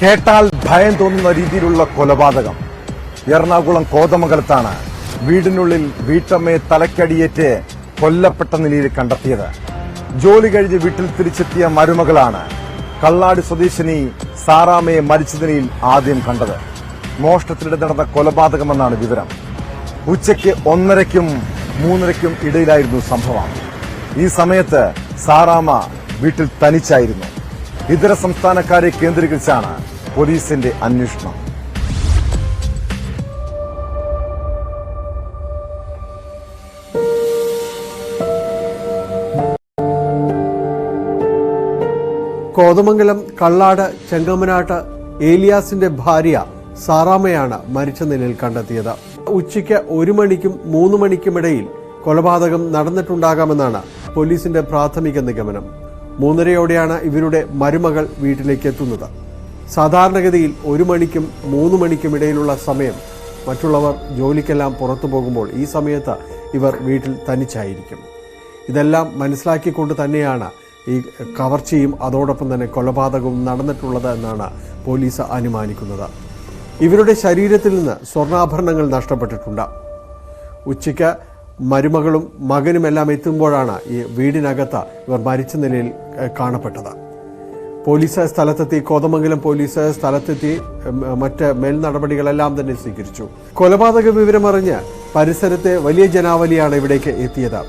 കേട്ടാൽ ഭയം തോന്നുന്ന രീതിയിലുള്ള കൊലപാതകം എറണാകുളം കോതമംഗലത്താണ് വീടിനുള്ളിൽ വീട്ടമ്മയെ തലക്കടിയേറ്റ് കൊല്ലപ്പെട്ട നിലയിൽ കണ്ടെത്തിയത്. ജോലി കഴിഞ്ഞ് വീട്ടിൽ തിരിച്ചെത്തിയ മരുമകളാണ് കള്ളാടി സ്വദേശിനി സാറാമയെ മരിച്ച നിലയിൽ ആദ്യം കണ്ടത്. മോഷണത്തിനിടെ നടന്ന കൊലപാതകമെന്നാണ് വിവരം. ഉച്ചയ്ക്ക് 1:30-നും 3:30-നും ഇടയിലായിരുന്നു സംഭവം. ഈ സമയത്ത് സാറാമ വീട്ടിൽ തനിച്ചായിരുന്നു. ഇതര സംസ്ഥാനക്കാരെ കേന്ദ്രീകരിച്ചാണ് പോലീസിന്റെ അന്വേഷണം. കോതമംഗലം കള്ളാട് ചെങ്ങമനാട്ട് ഏലിയാസിന്റെ ഭാര്യ സാറാമയാണ് മരിച്ച നിലയിൽ കണ്ടെത്തിയത്. ഉച്ചയ്ക്ക് 1 മണിക്കും 3 മണിക്കുമിടയിൽ കൊലപാതകം നടന്നിട്ടുണ്ടാകാമെന്നാണ് പോലീസിന്റെ പ്രാഥമിക നിഗമനം. 3:30-ഓടെയാണ് ഇവരുടെ മരുമകൾ വീട്ടിലേക്ക് എത്തുന്നത്. സാധാരണഗതിയിൽ 1 മണിക്കും 3 മണിക്കും ഇടയിലുള്ള സമയം മറ്റുള്ളവർ ജോലിക്കെല്ലാം പുറത്തു പോകുമ്പോൾ ഈ സമയത്ത് ഇവർ വീട്ടിൽ തനിച്ചായിരിക്കും. ഇതെല്ലാം മനസ്സിലാക്കിക്കൊണ്ട് തന്നെയാണ് ഈ കവർച്ചയും അതോടൊപ്പം തന്നെ കൊലപാതകവും നടന്നിട്ടുള്ളത് എന്നാണ് പോലീസ് അനുമാനിക്കുന്നത്. ഇവരുടെ ശരീരത്തിൽ നിന്ന് സ്വർണ്ണാഭരണങ്ങൾ നഷ്ടപ്പെട്ടിട്ടുണ്ട്. ഉച്ചയ്ക്ക് മരുമകളും മകനുമെല്ലാം എത്തുമ്പോഴാണ് ഈ വീടിനകത്ത് ഇവർ മരിച്ച നിലയിൽ കാണപ്പെട്ടത്. പോലീസ് സ്ഥലത്തെത്തി, കോതമംഗലം പോലീസ് സ്ഥലത്തെത്തി മറ്റ് മേൽ നടപടികളെല്ലാം തന്നെ സ്വീകരിച്ചു. കൊലപാതക വിവരമറിഞ്ഞ് പരിസരത്തെ വലിയ ജനാവലിയാണ് ഇവിടേക്ക് എത്തിയത്.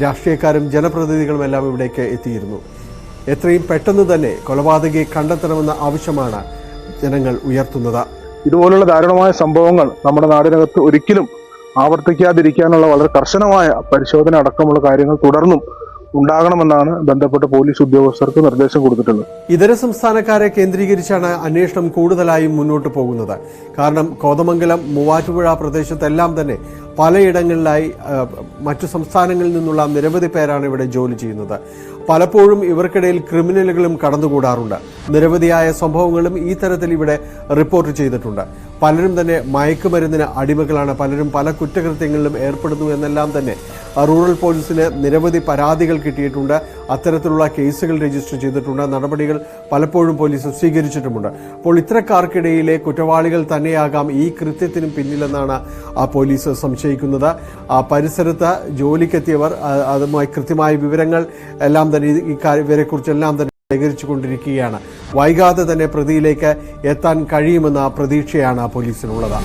രാഷ്ട്രീയക്കാരും ജനപ്രതിനിധികളും എല്ലാം ഇവിടേക്ക് എത്തിയിരുന്നു. എത്രയും പെട്ടെന്ന് തന്നെ കൊലപാതകയെ കണ്ടെത്തണമെന്ന ആവശ്യമാണ് ജനങ്ങൾ ഉയർത്തുന്നത്. ഇതുപോലുള്ള ദാരുണമായ സംഭവങ്ങൾ നമ്മുടെ നാടിനകത്ത് ഒരിക്കലും ആവർത്തിക്കാതിരിക്കാനുള്ള വളരെ കർശനമായ പരിശോധന അടക്കമുള്ള കാര്യങ്ങൾ തുടർന്നും ഉണ്ടാകണമെന്നാണ് ബന്ധപ്പെട്ട പോലീസ് ഉദ്യോഗസ്ഥർക്ക് നിർദ്ദേശം കൊടുത്തിട്ടുള്ളത്. ഇതര സംസ്ഥാനക്കാരെ കേന്ദ്രീകരിച്ചാണ് അന്വേഷണം കൂടുതലായും മുന്നോട്ട് പോകുന്നത്. കാരണം കോതമംഗലം, മൂവാറ്റുപുഴ പ്രദേശത്തെല്ലാം തന്നെ പലയിടങ്ങളിലായി മറ്റു സംസ്ഥാനങ്ങളിൽ നിന്നുള്ള നിരവധി പേരാണ് ഇവിടെ ജോലി ചെയ്യുന്നത്. പലപ്പോഴും ഇവർക്കിടയിൽ ക്രിമിനലുകളും കടന്നുകൂടാറുണ്ട്. നിരവധിയായ സംഭവങ്ങളും ഈ തരത്തിൽ ഇവിടെ റിപ്പോർട്ട് ചെയ്തിട്ടുണ്ട്. പലരും തന്നെ മയക്കുമരുന്നിന് അടിമകളാണ്. പലരും പല കുറ്റകൃത്യങ്ങളിലും ഏർപ്പെടുന്നു എന്നെല്ലാം തന്നെ റൂറൽ പോലീസിന് നിരവധി പരാതികൾ കിട്ടിയിട്ടുണ്ട്. അത്തരത്തിലുള്ള കേസുകൾ രജിസ്റ്റർ ചെയ്തിട്ടുണ്ട്. നടപടികൾ പലപ്പോഴും പോലീസ് സ്വീകരിച്ചിട്ടുമുണ്ട്. അപ്പോൾ ഇത്തരക്കാർക്കിടയിലെ കുറ്റവാളികൾ തന്നെയാകാം ഈ കൃത്യത്തിനും പിന്നിലെന്നാണ് പോലീസ് സംശയിക്കുന്നത്. പരിസരത്ത് ജോലിക്കെത്തിയവർ അതുമായി കൃത്യമായ വിവരങ്ങൾ എല്ലാം തന്നെ ഇവരെക്കുറിച്ചെല്ലാം തന്നെ ശേഖരിച്ചുകൊണ്ടിരിക്കുകയാണ്. വൈകാതെ തന്നെ പ്രതിയിലേക്ക് എത്താൻ കഴിയുമെന്ന പ്രതീക്ഷയാണ് പോലീസിനുള്ളത്.